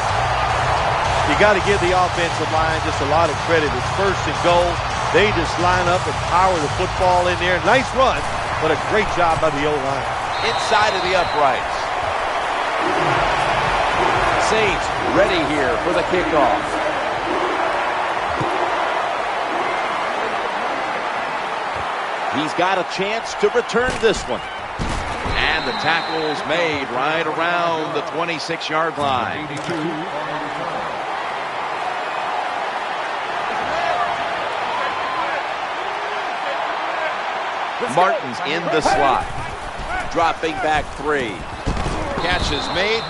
You got to give the offensive line just a lot of credit. It's first and goal. They just line up and power the football in there. Nice run, but a great job by the O-line. Inside of the uprights. Saints ready here for the kickoff. He's got a chance to return this one. And the tackle's made right around the 26-yard line. Martin's in the slot. Dropping back 3. Catch is made.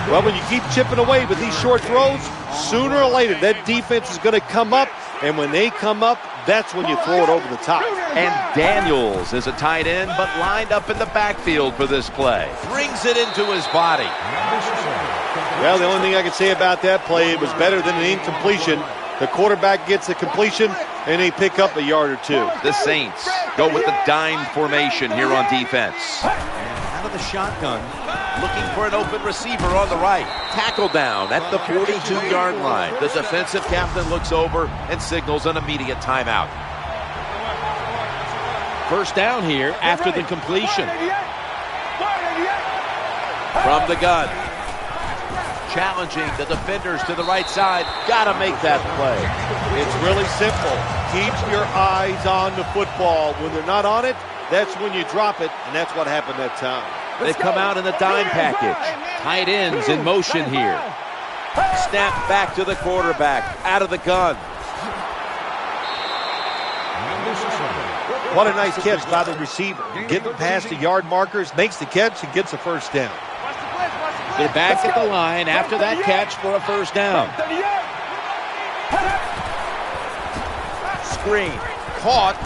Well, when you keep chipping away with these short throws, sooner or later that defense is going to come up. And when they come up, that's when you throw it over the top. And Daniels is a tight end, but lined up in the backfield for this play. Brings it into his body. Well, the only thing I can say about that play, it was better than an incompletion. The quarterback gets the completion, and they pick up a yard or two. The Saints go with the dime formation here on defense. Out of the shotgun, looking for an open receiver on the right. Tackle down at the 42-yard line. The defensive captain looks over and signals an immediate timeout. First down here after the completion. From the gun. Challenging the defenders to the right side. Gotta make that play. It's really simple. Keep your eyes on the football. When they're not on it, that's when you drop it, and that's what happened that time. They come out in the dime package. Tight ends in motion here. Snap back to the quarterback. Out of the gun. What a nice catch by the receiver. Getting past the yard markers, makes the catch, and gets a first down. They're back at the line after that catch for a first down. Screen. Caught.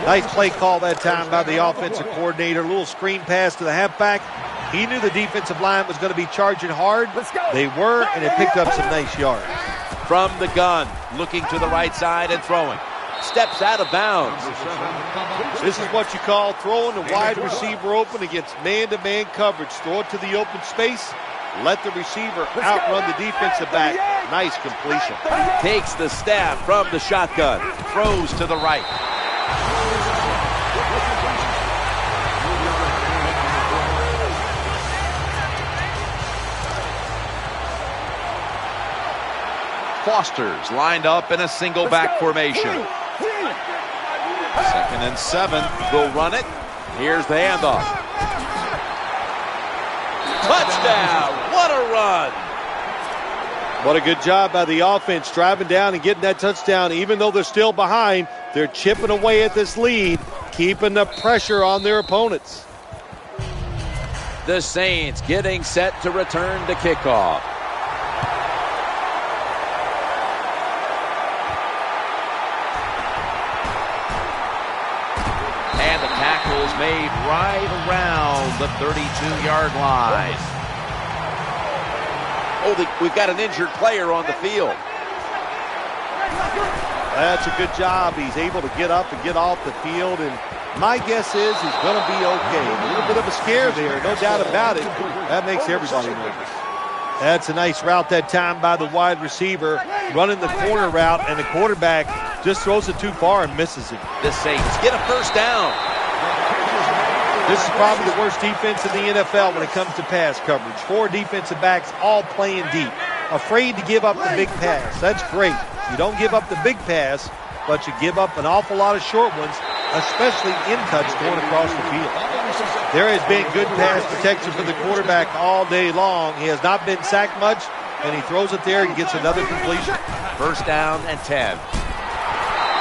Nice play call that time by the offensive coordinator. A little screen pass to the halfback. He knew the defensive line was going to be charging hard. They were, and it picked up some nice yards. From the gun, looking to the right side and throwing. Steps out of bounds. This is what you call throwing the wide receiver open against man-to-man coverage. Throw it to the open space. Let the receiver outrun the defensive back. Nice completion. Takes the snap from the shotgun. Throws to the right. Foster's lined up in a single back formation. 2nd and 7. They'll run it. Here's the handoff. Touchdown! What a run! What a good job by the offense driving down and getting that touchdown. Even though they're still behind, they're chipping away at this lead, keeping the pressure on their opponents. The Saints getting set to return to kickoff. And the tackle's made right around the 32-yard line. Oh, we've got an injured player on the field. That's a good job. He's able to get up and get off the field, and my guess is he's going to be okay. A little bit of a scare there, no doubt about it. That makes everybody nervous. That's a nice route that time by the wide receiver, running the corner route, and the quarterback just throws it too far and misses it. The Saints get a first down. This is probably the worst defense in the NFL when it comes to pass coverage. 4 defensive backs all playing deep. Afraid to give up the big pass. That's great. You don't give up the big pass, but you give up an awful lot of short ones, especially in cuts going across the field. There has been good pass protection for the quarterback all day long. He has not been sacked much, and he throws it there and gets another completion. First down and 10.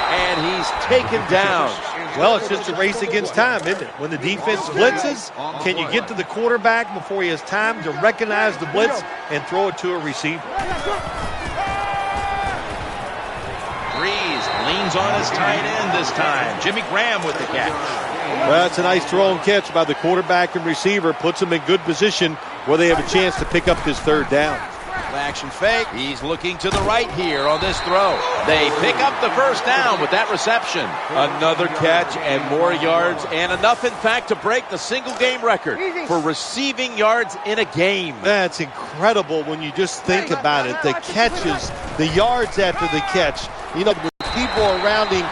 And he's taken down. Well, it's just a race against time, isn't it? When the defense blitzes, can you get to the quarterback before he has time to recognize the blitz and throw it to a receiver? Breeze leans on his tight end this time. Jimmy Graham with the catch. Well, it's a nice throw and catch by the quarterback and receiver. Puts them in good position where they have a chance to pick up this third down. Action fake. He's looking to the right here on this throw. They pick up the first down with that reception. Another catch and more yards, and enough, in fact, to break the single game record for receiving yards in a game. That's incredible when you just think about it. The catches, the yards after the catch. You know, with people around him,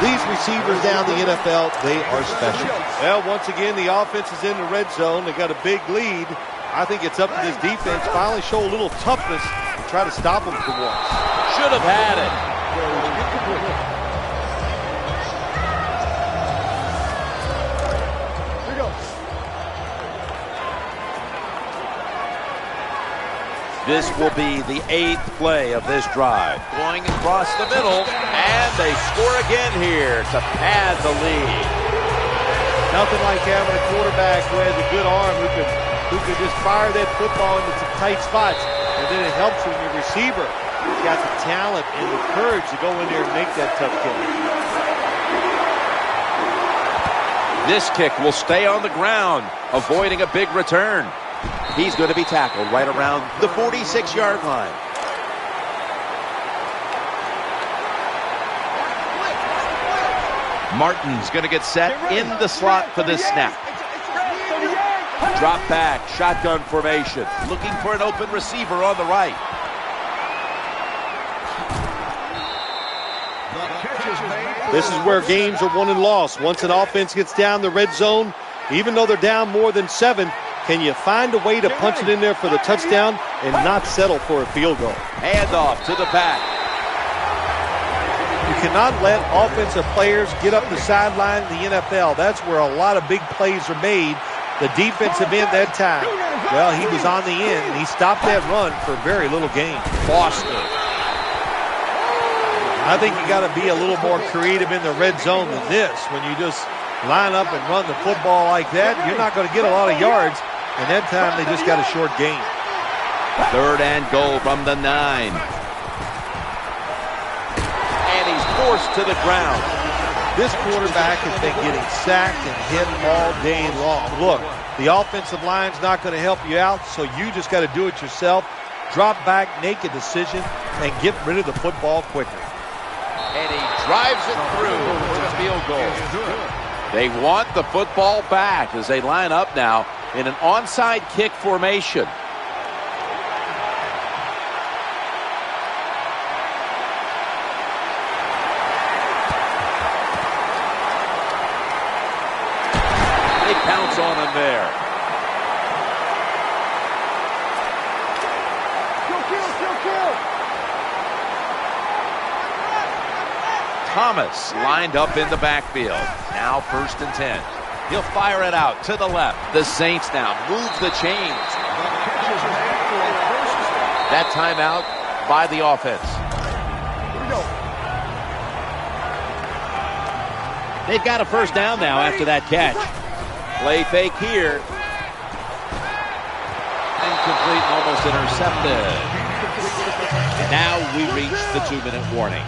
these receivers down the NFL, they are special. Well, once again, the offense is in the red zone. They got a big lead. I think it's up to this defense finally show a little toughness and try to stop them for once. Should have had it. Here we go. This will be the 8th play of this drive. Going across the middle, and they score again here to pad the lead. Nothing like having a quarterback who has a good arm who could just fire that football into some tight spots. And then it helps when your receiver has got the talent and the courage to go in there and make that tough kick. This kick will stay on the ground, avoiding a big return. He's going to be tackled right around the 46-yard line. Martin's going to get set in the slot for this snap. Drop back, shotgun formation, looking for an open receiver on the right. This is where games are won and lost. Once an offense gets down the red zone, even though they're down more than 7, can you find a way to punch it in there for the touchdown and not settle for a field goal? Handoff to the back. You cannot let offensive players get up the sideline in the NFL. That's where a lot of big plays are made. The defensive end that time, well, he was on the end, and he stopped that run for very little gain. Foster. I think you got to be a little more creative in the red zone than this. When you just line up and run the football like that, you're not going to get a lot of yards, and that time they just got a short gain. 3rd and goal from the 9. And he's forced to the ground. This quarterback has been getting sacked and hit all day long. Look, the offensive line's not going to help you out, so you just got to do it yourself. Drop back, make a decision, and get rid of the football quicker. And he drives it through to the field goal. They want the football back as they line up now in an onside kick formation. Pounce on him there. Thomas lined up in the backfield. Now 1st and 10. He'll fire it out to the left. The Saints now move the chains. That timeout by the offense. They've got a first down now after that catch. Play fake here. Incomplete, almost intercepted. And now we reach the 2-minute warning.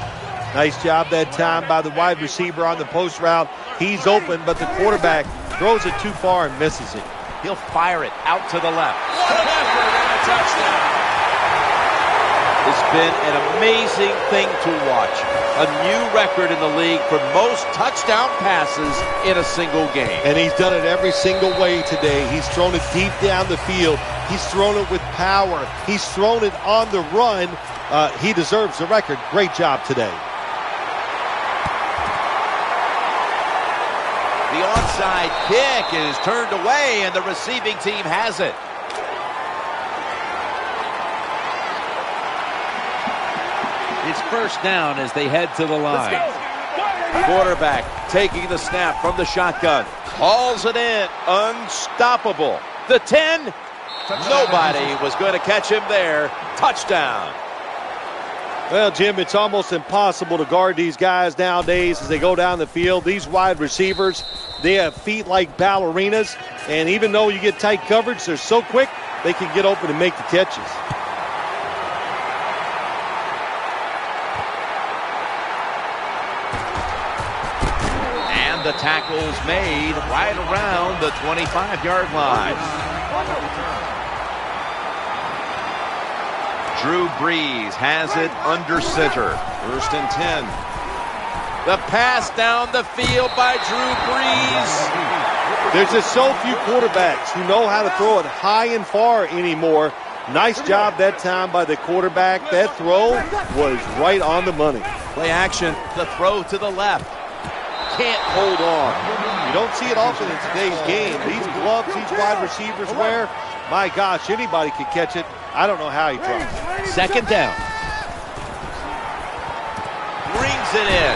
Nice job that time by the wide receiver on the post route. He's open, but the quarterback throws it too far and misses it. He'll fire it out to the left. What an effort and a touchdown. It's been an amazing thing to watch. A new record in the league for most touchdown passes in a single game. And he's done it every single way today. He's thrown it deep down the field. He's thrown it with power. He's thrown it on the run. He deserves the record. Great job today. The onside kick is turned away, and the receiving team has it. It's first down as they head to the line. Quarterback taking the snap from the shotgun. Hauls it in. Unstoppable. The 10. Nobody was going to catch him there. Touchdown. Well, Jim, it's almost impossible to guard these guys nowadays as they go down the field. These wide receivers, they have feet like ballerinas. And even though you get tight coverage, they're so quick, they can get open and make the catches. The tackle's made right around the 25-yard line. Drew Brees has it under center. 1st and 10. The pass down the field by Drew Brees. There's just so few quarterbacks who know how to throw it high and far anymore. Nice job that time by the quarterback. That throw was right on the money. Play action. The throw to the left. Can't hold on. You don't see it often in today's game. These gloves these wide receivers wear, my gosh, anybody could catch it. I don't know how he drops it. 2nd down. Brings it in.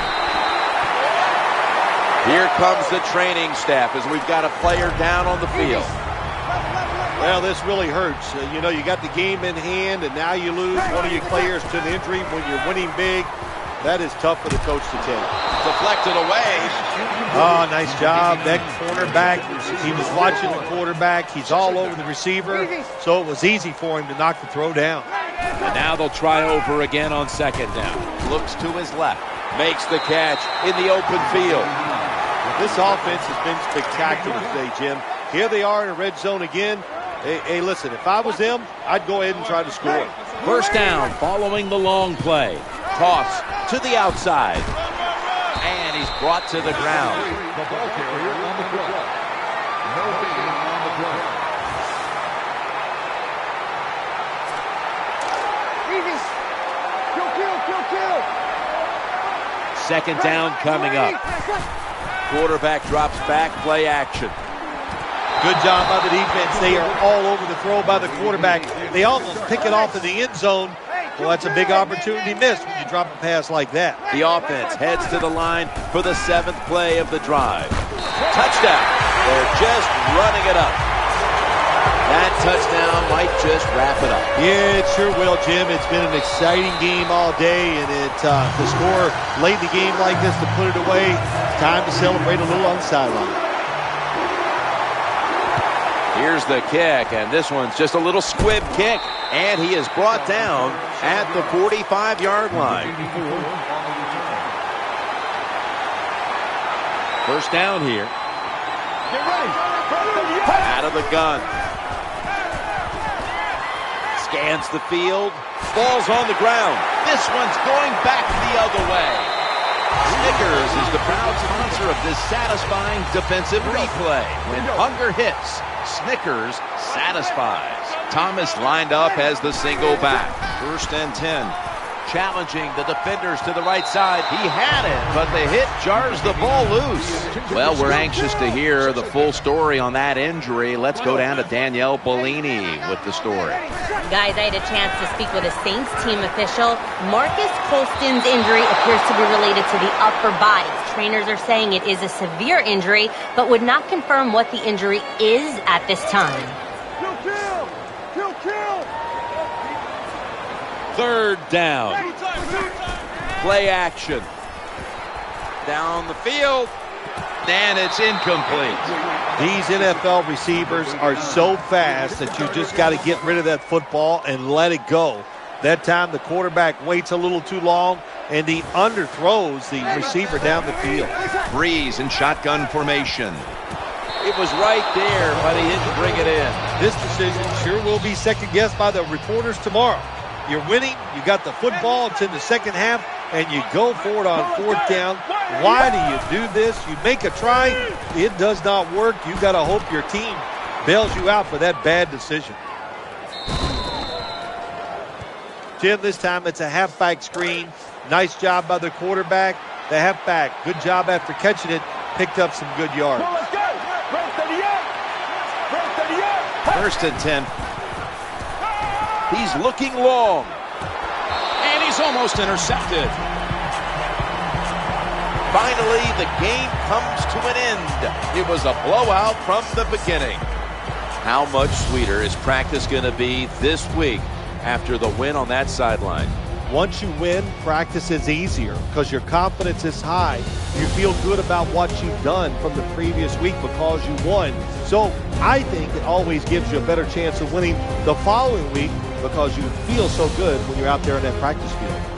Here comes the training staff as we've got a player down on the field. Well, this really hurts. You know, you got the game in hand, and now you lose one of your players to an injury when you're winning big. That is tough for the coach to take. Deflected away. Oh, nice job. That cornerback, he was watching the quarterback. He's all over the receiver, so it was easy for him to knock the throw down. And now they'll try over again on 2nd down. Looks to his left. Makes the catch in the open field. This offense has been spectacular today, Jim. Here they are in a red zone again. Hey, listen, if I was them, I'd go ahead and try to score. 1st down following the long play. Toss to the outside. And he's brought to the ground. The ball carrier on the play. No gain on the play. Kill. 2nd down coming up. Quarterback drops back, play action. Good job by the defense. They are all over the throw by the quarterback. They almost pick it off in the end zone. Well, that's a big opportunity missed when you drop a pass like that. The offense heads to the line for the 7th play of the drive. Touchdown. They're just running it up. That touchdown might just wrap it up. Yeah, it sure will, Jim. It's been an exciting game all day, and to score late in the game like this, to put it away, it's time to celebrate a little on the sideline. Here's the kick, and this one's just a little squib kick, and he is brought down at the 45-yard line. 1st down here. Get ready. Out of the gun. Scans the field. Ball's on the ground. This one's going back the other way. Snickers is the proud sponsor of this satisfying defensive replay. When hunger hits, Snickers satisfies. Thomas lined up as the single back. 1st and 10. Challenging the defenders to the right side. He had it, but the hit jars the ball loose. Well, we're anxious to hear the full story on that injury. Let's go down to Danielle Bellini with the story. Guys, I had a chance to speak with a Saints team official. Marcus Colston's injury appears to be related to the upper body. Trainers are saying it is a severe injury, but would not confirm what the injury is at this time. Kill. 3rd down. Play action. Down the field. And it's incomplete. These NFL receivers are so fast that you just got to get rid of that football and let it go. That time the quarterback waits a little too long and he underthrows the receiver down the field. Brees in shotgun formation. It was right there, but he didn't bring it in. This decision sure will be second-guessed by the reporters tomorrow. You're winning, you got the football, it's in the second half, and you go for it on 4th down. Why do you do this? You make a try, it does not work. You got to hope your team bails you out for that bad decision. Jim, this time it's a halfback screen. Nice job by the quarterback. The halfback, good job after catching it, picked up some good yards. 1st and 10. He's looking long. And he's almost intercepted. finally, the game comes to an end. It was a blowout from the beginning. How much sweeter is practice going to be this week after the win on that sideline? Once you win, practice is easier because your confidence is high. You feel good about what you've done from the previous week because you won. So I think it always gives you a better chance of winning the following week because you feel so good when you're out there in that practice field.